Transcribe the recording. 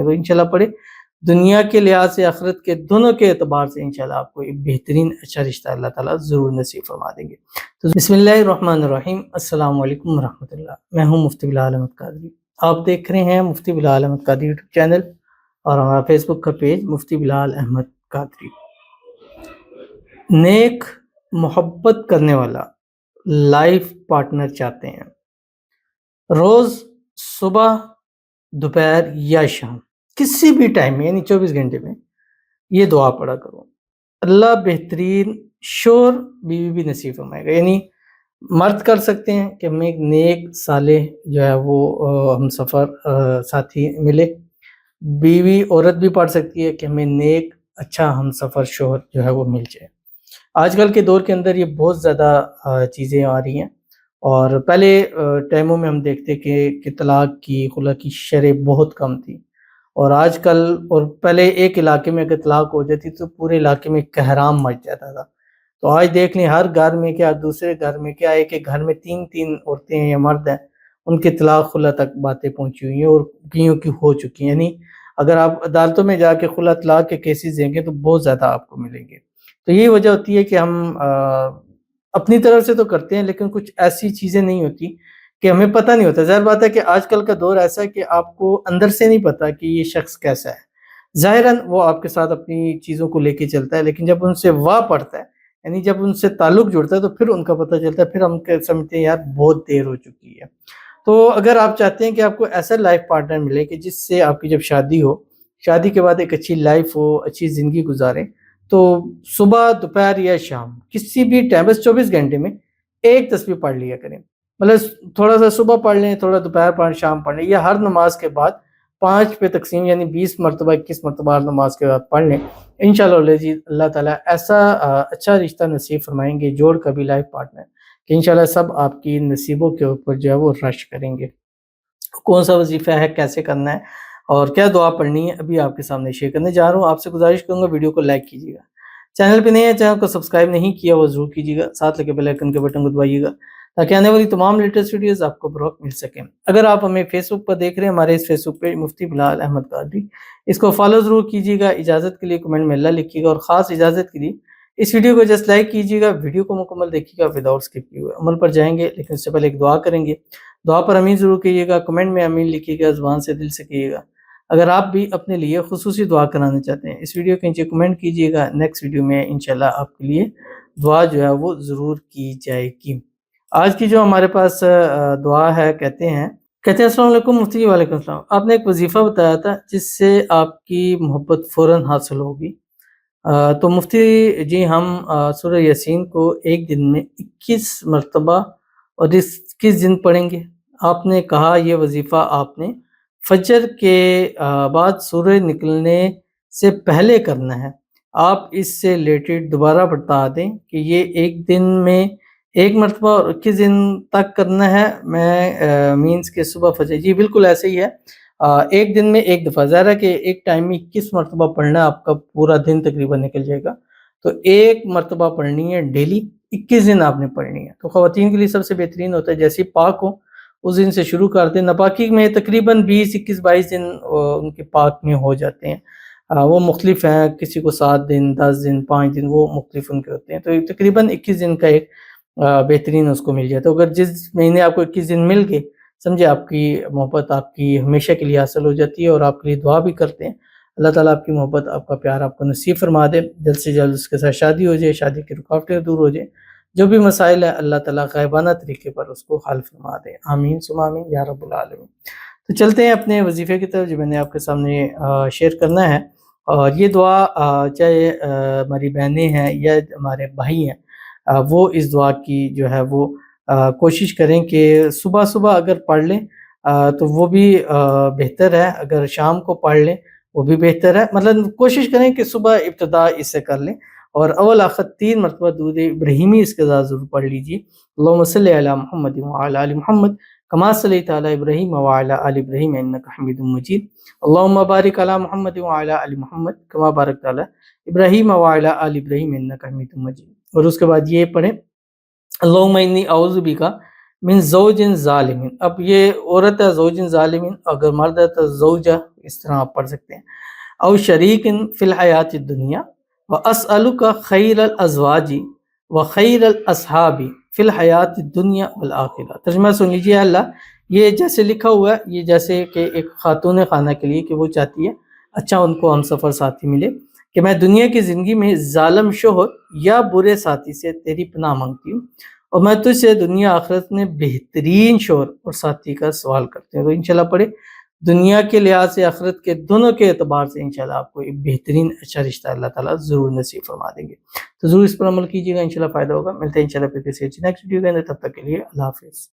تو انشاءاللہ پڑھے، دنیا کے لحاظ سے آخرت کے دونوں کے اعتبار سے انشاءاللہ آپ کو ایک بہترین اچھا رشتہ اللہ تعالیٰ ضرور نصیب فرما دیں گے۔ تو بسم اللہ الرحمن الرحیم، السلام علیکم ورحمۃ اللہ، میں ہوں مفتی بلال احمد قادری، آپ دیکھ رہے ہیں مفتی بلال احمد قادری یوٹیوب چینل اور ہمارا فیس بک کا پیج مفتی بلال احمد قادری۔ نیک محبت کرنے والا لائف پارٹنر چاہتے ہیں، روز صبح، دوپہر یا شام کسی بھی ٹائم میں، یعنی 24 گھنٹے میں یہ دعا پڑھا کرو، اللہ بہترین شوہر بیوی بھی نصیب فرمائے گا۔ یعنی مرد کر سکتے ہیں کہ ہمیں ایک نیک صالح جو ہے وہ ہم سفر ساتھی ملے، بیوی عورت بھی پڑھ سکتی ہے کہ ہمیں نیک اچھا ہم سفر شوہر جو ہے وہ مل جائے۔ آج کل کے دور کے اندر یہ بہت زیادہ چیزیں آ رہی ہیں، اور پہلے ٹائموں میں ہم دیکھتے کہ طلاق کی خلا کی شرح بہت کم تھی، اور آج کل اور پہلے ایک علاقے میں اگر طلاق ہو جاتی تو پورے علاقے میں کہرام مچ جاتا تھا۔ تو آج دیکھ لیں ہر گھر میں کیا، دوسرے گھر میں کیا ہے کہ گھر میں تین عورتیں ہیں یا مرد ہیں، ان کے طلاق خلا تک باتیں پہنچی ہوئی ہیں اور کئیوں کی ہو چکی ہیں۔ یعنی اگر آپ عدالتوں میں جا کے خلا طلاق کے کیسز دیں گے تو بہت زیادہ آپ کو ملیں گے۔ تو یہی وجہ ہوتی ہے کہ ہم اپنی طرف سے تو کرتے ہیں لیکن کچھ ایسی چیزیں نہیں ہوتی کہ ہمیں پتہ نہیں ہوتا۔ ظاہر بات ہے کہ آج کل کا دور ایسا ہے کہ آپ کو اندر سے نہیں پتا کہ یہ شخص کیسا ہے، ظاہراً وہ آپ کے ساتھ اپنی چیزوں کو لے کے چلتا ہے، لیکن جب ان سے واہ پڑتا ہے، یعنی جب ان سے تعلق جڑتا ہے تو پھر ان کا پتہ چلتا ہے، پھر ہم سمجھتے ہیں یار بہت دیر ہو چکی ہے۔ تو اگر آپ چاہتے ہیں کہ آپ کو ایسا لائف پارٹنر ملے کہ جس سے آپ کی جب شادی ہو، شادی کے بعد ایک اچھی لائف ہو، اچھی زندگی گزاریں، تو صبح، دوپہر یا شام کسی بھی ٹائم، بس 24 گھنٹے میں ایک تسبیح پڑھ لیا کریں۔ مطلب تھوڑا سا صبح پڑھ لیں، تھوڑا دوپہر پڑھ، شام پڑھ لیں، یا ہر نماز کے بعد 5 پہ تقسیم، یعنی 20 مرتبہ 21 مرتبہ ہر نماز کے بعد پڑھ لیں۔ انشاءاللہ اللہ تعالیٰ ایسا اچھا رشتہ نصیب فرمائیں گے، جوڑ کبھی لائف پارٹنر، کہ انشاءاللہ سب آپ کی نصیبوں کے اوپر جو ہے وہ رش کریں گے۔ کون سا وظیفہ ہے، کیسے کرنا ہے اور کیا دعا پڑھنی ہے، ابھی آپ کے سامنے شیئر کرنے جا رہا ہوں۔ آپ سے گزارش کروں گا ویڈیو کو لائک کیجیے گا، چینل پہ نہیں ہے چینل کو سبسکرائب نہیں کیا وہ ضرور کیجیے گا، ساتھ لگے بیل آئیکن کے بٹن کو دبائیے گا تاکہ آنے والی تمام لیٹسٹ ویڈیوز آپ کو بروقت مل سکیں۔ اگر آپ ہمیں فیس بک پر دیکھ رہے ہیں، ہمارے اس فیس بک پیج مفتی بلال احمد قادری، اس کو فالو ضرور کیجیے گا۔ اجازت کے لیے کمنٹ میں اللہ لکھیے گا، اور خاص اجازت کے لیے اس ویڈیو کو جسٹ لائک کیجیے گا، ویڈیو کو مکمل دیکھیے گا وداؤٹ اسکپ کیے ہوئے۔ عمل پر جائیں گے لیکن اس سے پہلے ایک دعا کریں گے، دعا پر امین ضرور کیجیے گا، کمنٹ میں امین لکھیے گا، زبان سے دل سے کیجیے گا۔ اگر آپ بھی اپنے لیے خصوصی دعا کرانا چاہتے ہیں، اس ویڈیو کے نیچے کمنٹ کیجیے گا، نیکسٹ ویڈیو میں انشاءاللہ آپ کے لیے دعا جو ہے وہ ضرور کی جائے گی۔ آج کی جو ہمارے پاس دعا ہے، کہتے ہیں السلام علیکم مفتی جی، وعلیکم السلام، آپ نے ایک وظیفہ بتایا تھا جس سے آپ کی محبت فوراً حاصل ہوگی، تو مفتی جی ہم سورہ یاسین کو ایک دن میں 21 مرتبہ اور 21 دن پڑھیں گے۔ آپ نے کہا یہ وظیفہ آپ نے فجر کے بعد سورج نکلنے سے پہلے کرنا ہے، آپ اس سے ریلیٹڈ دوبارہ بتا دیں کہ یہ ایک دن میں ایک مرتبہ اور 21 دن تک کرنا ہے، میں مینس کے صبح فجر، جی بالکل ایسے ہی ہے، ایک دن میں ایک دفعہ، ظاہر ہے کہ ایک ٹائم میں 21 مرتبہ پڑھنا ہے، آپ کا پورا دن تقریباً نکل جائے گا، تو ایک مرتبہ پڑھنی ہے ڈیلی، 21 دن آپ نے پڑھنی ہے۔ تو خواتین کے لیے سب سے بہترین ہوتا ہے جیسے پاک ہو اس دن سے شروع کر دیں، ناپاکی میں تقریباً 20، 21، 22 دن ان کے پاک میں ہو جاتے ہیں، وہ مختلف ہیں، کسی کو 7 دن، 10 دن، 5 دن، وہ مختلف ان کے ہوتے ہیں، تو تقریباً 21 دن کا ایک بہترین اس کو مل جاتا ہے۔ اگر جس مہینے آپ کو 21 دن مل گئے، سمجھے آپ کی محبت آپ کی ہمیشہ کے لیے حاصل ہو جاتی ہے، اور آپ کے لیے دعا بھی کرتے ہیں اللہ تعالیٰ آپ کی محبت، آپ کا پیار آپ کو نصیب فرما دے، جلد سے جلد اس کے ساتھ شادی ہو جائے، شادی کی رکاوٹیں دور ہو جائیں، جو بھی مسائل ہے اللہ تعالیٰ غائبانہ طریقے پر اس کو حل فرما دے، آمین ثم آمین یا رب العالمین۔ تو چلتے ہیں اپنے وظیفے کی طرف جو میں نے آپ کے سامنے شیئر کرنا ہے، اور یہ دعا چاہے ہماری بہنیں ہیں یا ہمارے بھائی ہیں، وہ اس دعا کی جو ہے وہ کوشش کریں کہ صبح صبح اگر پڑھ لیں تو وہ بھی بہتر ہے، اگر شام کو پڑھ لیں وہ بھی بہتر ہے، مطلب کوشش کریں کہ صبح ابتدا اس سے کر لیں، اور اول آخر 3 مرتبہ درود ابراہیمی اس کے ساتھ ضرور پڑھ لیجیے، اللہم صلی علی محمد وعلی آل محمد کما صلیت علی ابراہیم وعلی آل ابراہیم انک حمید مجید، اللہم بارک علی محمد وعلی آل محمد کما بارکت علی ابراہیم وعلی آل ابراہیم انک حمید مجید۔ اور اس کے بعد یہ پڑھیں اللہم انی اعوذ بک من زوجن ظالمین، اب یہ عورت ہے زوجن ظالمین، اگر مرد ہے تو زوجہ، اس طرح آپ پڑھ سکتے ہیں. او شریکن فی الحیات الدنیا واسألک خیر الازواج وخیر الاصحاب فی الحیات الدنیا والآخرہ. ترجمہ سن لیجیے. اللہ یہ جیسے لکھا ہوا ہے، یہ جیسے کہ ایک خاتون خانہ کے لیے کہ وہ چاہتی ہے اچھا ان کو ہم سفر ساتھی ملے، کہ میں دنیا کی زندگی میں ظالم شوہر یا برے ساتھی سے تیری پناہ مانگتی ہوں، اور میں تجھ سے دنیا آخرت میں بہترین شوہر اور ساتھی کا سوال کرتے ہیں. تو انشاءاللہ پڑھے، دنیا کے لحاظ سے آخرت کے دونوں کے اعتبار سے انشاءاللہ آپ کو ایک بہترین اچھا رشتہ اللہ تعالیٰ ضرور نصیب فرما دیں گے. تو ضرور اس پر عمل کیجیے گا، انشاءاللہ فائدہ ہوگا. ملتے ہیں انشاءاللہ پھر کسی نیکسٹ ویڈیو کے اندر، تب تک کے لیے اللہ حافظ.